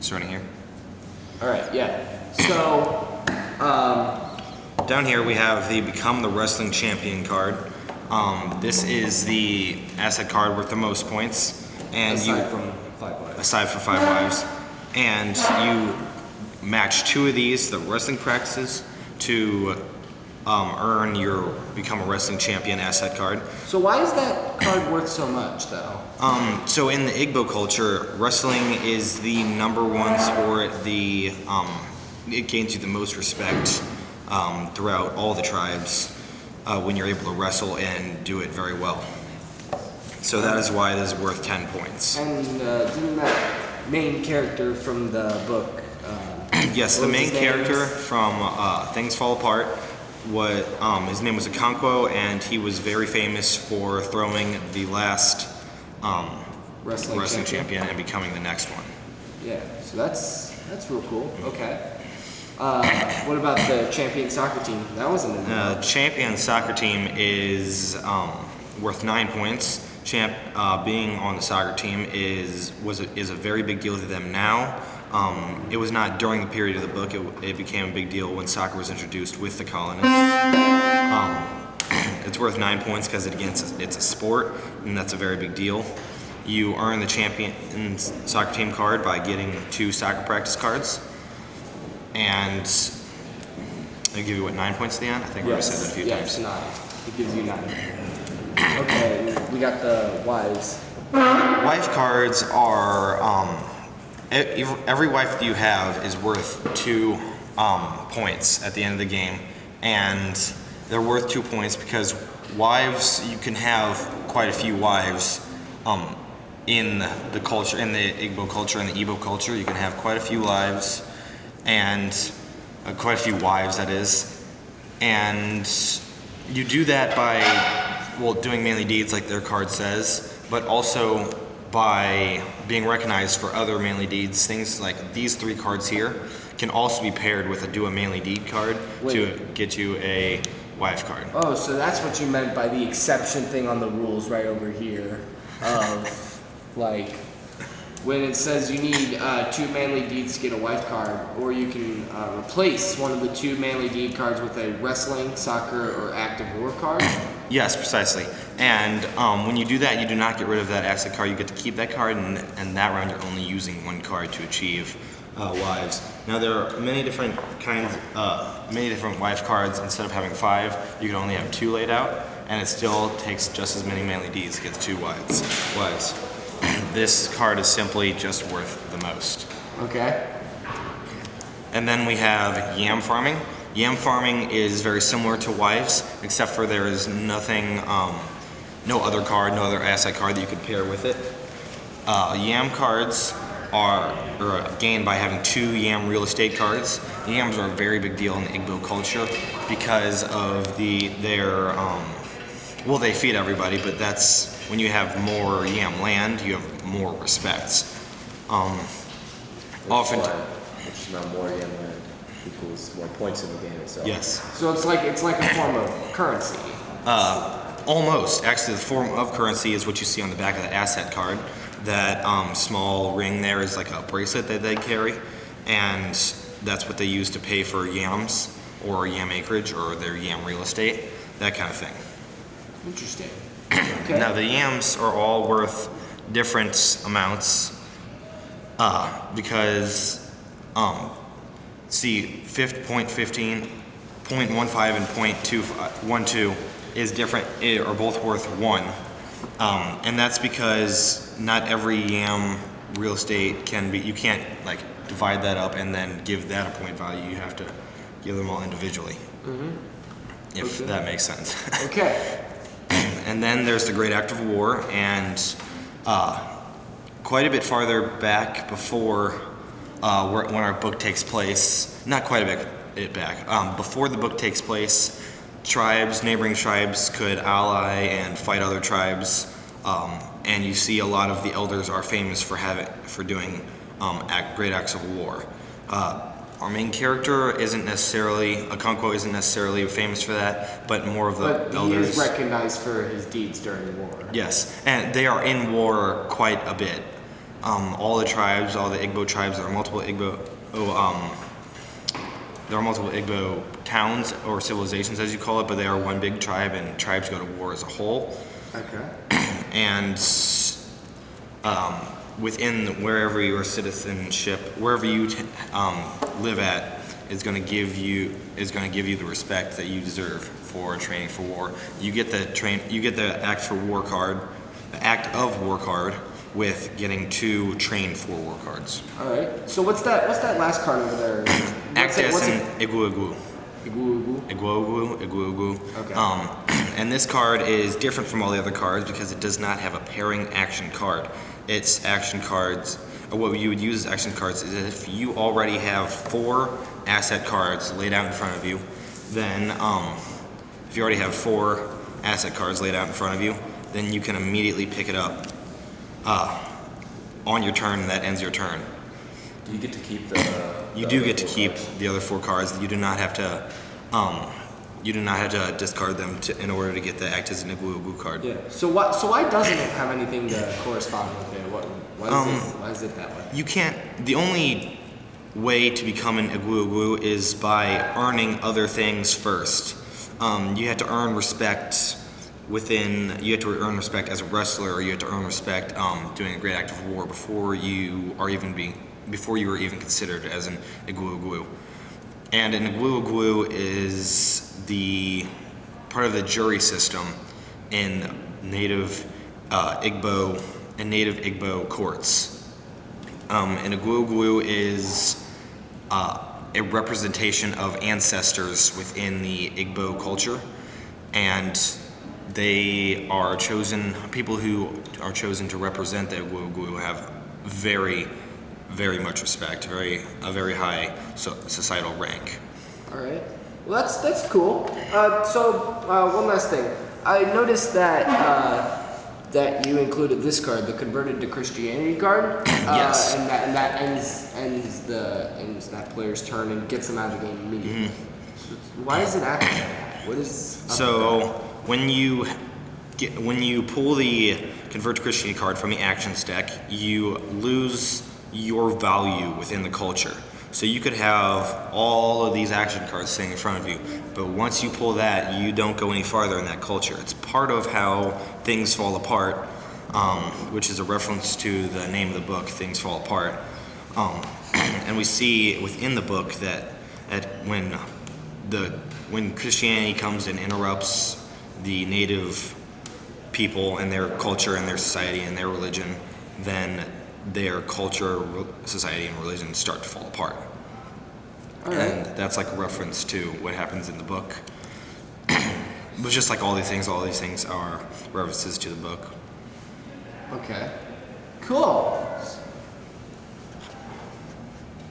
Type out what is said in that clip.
Starting here. All right, yeah. So, Down here we have the Become the Wrestling Champion card. This is the asset card worth the most points, and aside from 5 wives. aside from 5 wives, and you match 2 of these, the wrestling practices, to earn your Become a Wrestling Champion asset card. So why is that card worth so much, though? So in the Igbo culture, wrestling is the #1 sport. It gains you the most respect throughout all the tribes when you're able to wrestle and do it very well. So that is why it is worth 10 points. And didn't that main character from the book? Yes, the main character from Things Fall Apart, his name was Okonkwo, and he was very famous for throwing the last wrestling champion and becoming the next one. Yeah, so that's real cool. Okay. What about the champion soccer team? That wasn't in there. Champion soccer team is worth 9 points. Being on the soccer team is a very big deal to them now. It was not during the period of the book. It became a big deal when soccer was introduced with the colonists. It's worth 9 points because it's a sport, and that's a very big deal. You earn the champion soccer team card by getting 2 soccer practice cards, and they give you 9 points at the end. I think we already said that a few times. 9. It gives you 9. Okay, we got the wives. Wife cards are every wife that you have is worth 2 points at the end of the game, and they're worth 2 points because wives, you can have quite a few wives in the culture, in the Igbo culture and the Igbo culture. You can have quite a few wives, and quite a few wives, that is, and you do that by doing manly deeds like their card says, but also by being recognized for other manly deeds. Things like these 3 cards here can also be paired with a do a manly deed card to get you a wife card. Oh, so that's what you meant by the exception thing on the rules right over here of like when it says you need 2 manly deeds to get a wife card, or you can replace one of the 2 manly deed cards with a wrestling, soccer, or active war card. Yes, precisely. And when you do that, you do not get rid of that asset card. You get to keep that card, and that round you're only using 1 card to achieve wives. Now there are many different wife cards. Instead of having 5, you can only have 2 laid out, and it still takes just as many manly deeds to get 2 wives. This card is simply just worth the most. Okay. And then we have yam farming. Yam farming is very similar to wives, except for there is nothing, no other asset card that you could pair with it. Yam cards are gained by having 2 yam real estate cards. Yams are a very big deal in the Igbo culture because of they feed everybody, but that's when you have more yam land, you have more respect. Which is not more yam land equals more points in the game itself. Yes. So it's like a form of currency. Almost. Actually, the form of currency is what you see on the back of the asset card. That small ring there is like a bracelet that they carry, and that's what they use to pay for yams or yam acreage or their yam real estate, that kind of thing. Interesting. Okay. Now the yams are all worth different amounts because see, 0.15, 0.15, and 0.212 is different, are both worth 1. And that's because not every yam real estate you can't like divide that up and then give that a point value. You have to give them all individually. If that makes sense. Okay. And then there's the Great Act of War, and quite a bit farther back before when our book takes place, not quite a bit back, before the book takes place, neighboring tribes could ally and fight other tribes, and you see a lot of the elders are famous for doing great acts of war. Our main character Okonkwo isn't necessarily famous for that, but more of the elders. He is recognized for his deeds during the war. Yes, and they are in war quite a bit. all the tribes, all the Igbo tribes, there are multiple Igbo towns or civilizations, as you call it, but they are one big tribe, and tribes go to war as a whole. Okay. And within wherever your citizenship, wherever you live at, is going to give you the respect that you deserve for training for war. You get the Act of War card with getting 2 trained for war cards. All right. So what's that last card over there? Act as in Igwu. Igwu. Okay. And this card is different from all the other cards because it does not have a pairing action card. Its action cards, or what you would use as action cards, is if you already have 4 asset cards laid out in front of you, then if you already have 4 asset cards laid out in front of you, then you can immediately pick it up on your turn, and that ends your turn. Do you get to keep the? You do get to keep the other 4 cards. You do not have to. You do not have to discard them in order to get the Act as an Igwu card. Yeah. So why doesn't it have anything to correspond with it? Why is it that way? You can't. The only way to become an Igwu is by earning other things first. You have to earn respect within. You have to earn respect as a wrestler, or you have to earn respect doing a great act of war before you are even even considered as an Igwu. And an Igwu is the part of the jury system in native Igbo courts. An Igwu is a representation of ancestors within the Igbo culture, and they are chosen. People who are chosen to represent the Igwu have very much respect, a very high societal rank. All right. Well, that's cool. One last thing. I noticed that you included this card, the converted to Christianity card. Yes. And that ends that player's turn and gets them out of the game immediately. So why is it acting like that? What is up with that? When you pull the convert to Christianity card from the actions deck, you lose your value within the culture. So you could have all of these action cards sitting in front of you, but once you pull that, you don't go any farther in that culture. It's part of how things fall apart, which is a reference to the name of the book, Things Fall Apart. And we see within the book that when Christianity comes and interrupts the native people and their culture and their society and their religion, then their culture, society, and religion start to fall apart. All right. And that's like a reference to what happens in the book. But just like all these things are references to the book. Okay. Cool.